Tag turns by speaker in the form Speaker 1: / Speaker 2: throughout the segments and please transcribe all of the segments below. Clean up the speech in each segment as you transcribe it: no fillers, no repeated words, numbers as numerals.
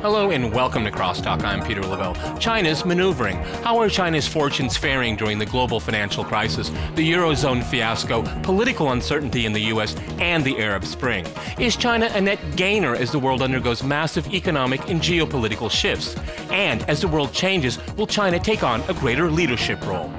Speaker 1: Hello and welcome to Crosstalk. I'm Peter Lavelle. China's maneuvering. How are China's fortunes faring during the global financial crisis, the Eurozone fiasco, political uncertainty in the U.S., and the Arab Spring? Is China a net gainer as the world undergoes massive economic and geopolitical shifts? And as the world changes, will China take on a greater leadership role?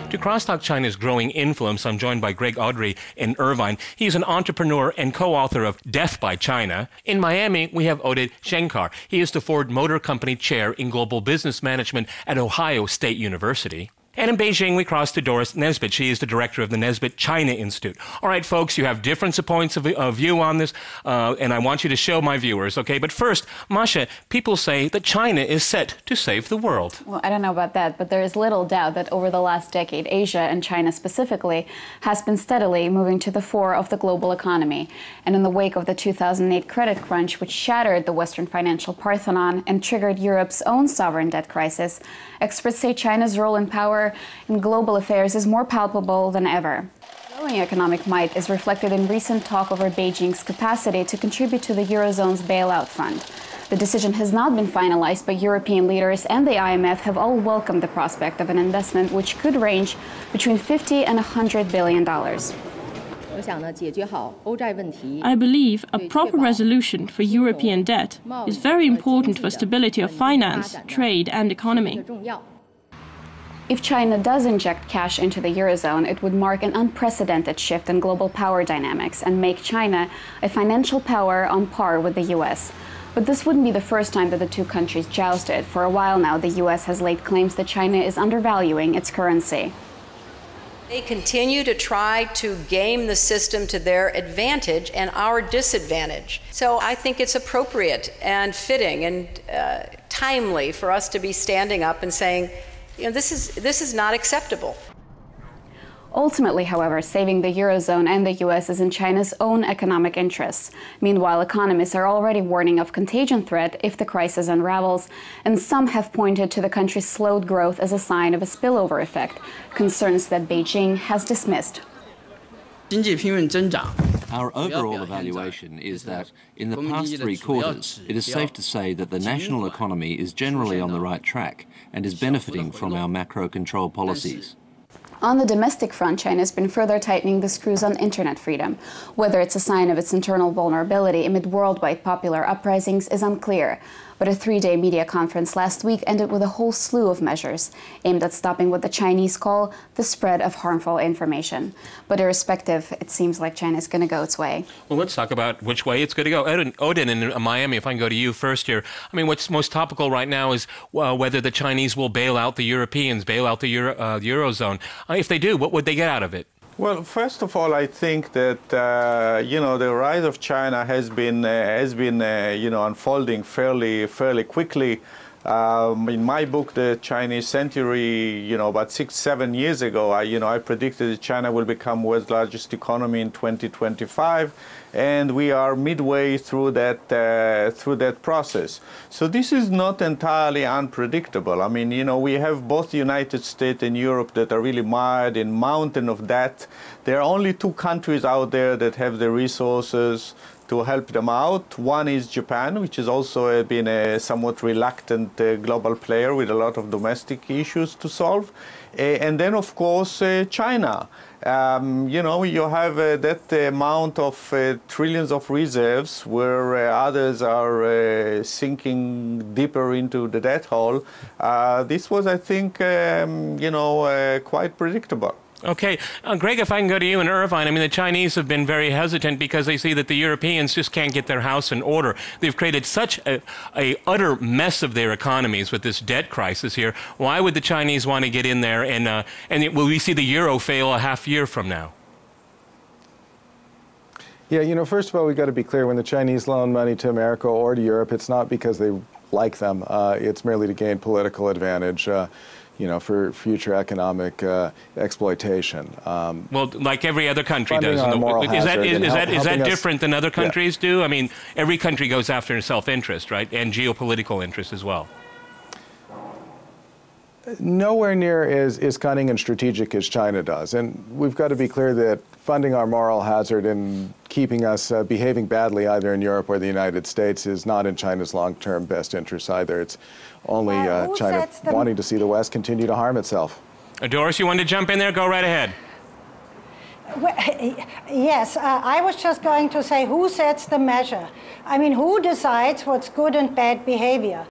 Speaker 1: To crosstalk China's growing influence, I'm joined by Greg Audrey in Irvine. He's an entrepreneur and co-author of Death by China. In Miami, we have Oded Shenkar. He is the Ford Motor Company Chair in Global Business Management at Ohio State University. And in Beijing, we cross to Doris Nesbitt. She is the director of the Nesbitt China Institute. All right, folks, you have different points of view on this, and I want you to show my viewers, okay? But first, Masha, people say that China is set to save the world.
Speaker 2: Well, I don't know about that, but there is little doubt that over the last decade, Asia, and China specifically, has been steadily moving to the fore of the global economy. And in the wake of the 2008 credit crunch, which shattered the Western financial parthenon and triggered Europe's own sovereign debt crisis, experts say China's role and power in global affairs is more palpable than ever. Growing economic might is reflected in recent talk over Beijing's capacity to contribute to the Eurozone's bailout fund. The decision has not been finalized, but European leaders and the IMF have all welcomed the prospect of an investment which could range between $50 and $100 billion.
Speaker 3: I believe a proper resolution for European debt is very important for stability of finance, trade and economy.
Speaker 2: If China does inject cash into the Eurozone, it would mark an unprecedented shift in global power dynamics and make China a financial power on par with the US. But this wouldn't be the first time that the two countries jousted. For a while now, the US has laid claims that China is undervaluing its currency.
Speaker 4: They continue to try to game the system to their advantage and our disadvantage. So I think it's appropriate and fitting and timely for us to be standing up and saying, you know, this is not acceptable.
Speaker 2: Ultimately, however, saving the Eurozone and the US is in China's own economic interests. Meanwhile, economists are already warning of contagion threat if the crisis unravels, and some have pointed to the country's slowed growth as a sign of a spillover effect, concerns that Beijing has dismissed.
Speaker 5: Our overall evaluation is that in the past 3 quarters, it is safe to say that the national economy is generally on the right track and is benefiting from our macro control policies.
Speaker 2: On the domestic front, China has been further tightening the screws on internet freedom. Whether it's a sign of its internal vulnerability amid worldwide popular uprisings is unclear. But a 3-day media conference last week ended with a whole slew of measures aimed at stopping what the Chinese call the spread of harmful information. But irrespective, it seems like China is going to go its way.
Speaker 1: Well, let's talk about which way it's going to go. Odin in Miami, if I can go to you first here. I mean, what's most topical right now is whether the Chinese will bail out the Europeans, bail out the Eurozone. If they do, what would they get out of it?
Speaker 6: Well, first of all, I think that you know, the rise of China has been you know, unfolding fairly quickly. In my book, The Chinese Century, you know, about 6-7 years ago, I predicted that China will become world's largest economy in 2025, and we are midway through that process. So this is not entirely unpredictable. I mean, you know, we have both the United States and Europe that are really mired in mountain of debt. There are only 2 countries out there that have the resources to help them out. One is Japan, which has also been a somewhat reluctant global player with a lot of domestic issues to solve. And then, of course, China. You know, you have that amount of trillions of reserves where others are sinking deeper into the debt hole. This was, I think, you know, quite predictable.
Speaker 1: Okay. Greg, if I can go to you in Irvine, I mean, the Chinese have been very hesitant because they see that the Europeans just can't get their house in order. They've created such a utter mess of their economies with this debt crisis here. Why would the Chinese want to get in there and will we see the euro fail a half year from now?
Speaker 7: Yeah, you know, first of all, we've got to be clear, when the Chinese loan money to America or to Europe, it's not because they like them. It's merely to gain political advantage. You know, for future economic exploitation.
Speaker 1: Well, like every other country does. Is that different than other countries do? I mean, every country goes after self-interest, right, and geopolitical interest as well.
Speaker 7: nowhere near as cunning and strategic as China does. And we've got to be clear that funding our moral hazard and keeping us behaving badly either in Europe or the United States is not in China's long-term best interest either. It's only China wanting to see the West continue to harm itself.
Speaker 1: Doris, you wanted to jump in there? Go right ahead.
Speaker 8: Well, yes, I was just going to say, who sets the measure? I mean, who decides what's good and bad behavior?